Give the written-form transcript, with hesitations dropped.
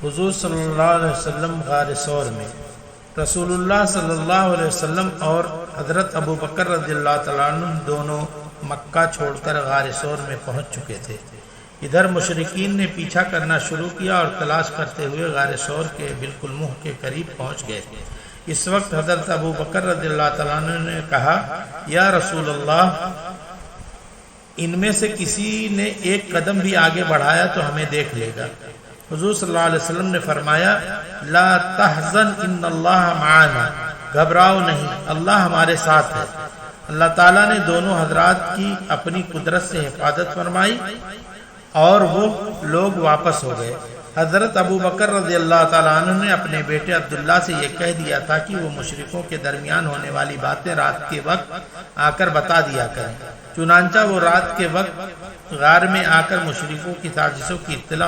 हुजूर सल्लल्लाहु अलैहि वसल्लम गार सौर में रसूलुल्लाह सल्लल्लाहु अलैहि वसल्लम और हज़रत अबू बकर रज़ियल्लाहु तआला अन्हु दोनों मक्का छोड़कर गार सौर में पहुंच चुके थे। इधर मुशरिकीन ने पीछा करना शुरू किया और तलाश करते हुए गार सौर के बिल्कुल मुंह के करीब पहुंच गए। इस वक्त हज़रत अबू बकर रज़ियल्लाहु तआला अन्हु ने कहा, या रसूल अल्लाह, इनमें से किसी ने एक कदम भी आगे बढ़ाया तो हमें देख लेगा। हुजूर सल्लल्लाहु अलैहि वसल्लम ने फरमाया, ला तहज़न इन्नल्लाह माअना, घबराओ नहीं, अल्लाह हमारे साथ है। अल्लाह ताला ने दोनों हजरात की अपनी कुदरत से हिफाजत फरमाई और वो लोग वापस हो गए। हजरत अबू बकर रज़ियल्लाहु ताला अन्हु ने अपने बेटे अब्दुल्ला से यह कह दिया था कि वो मुशरिकों के दरमियान होने वाली बातें रात के वक्त आकर बता दिया करें। चुनांचा वो रात के वक्त गार में आकर मुशरिकों की साजिशों की इत्तला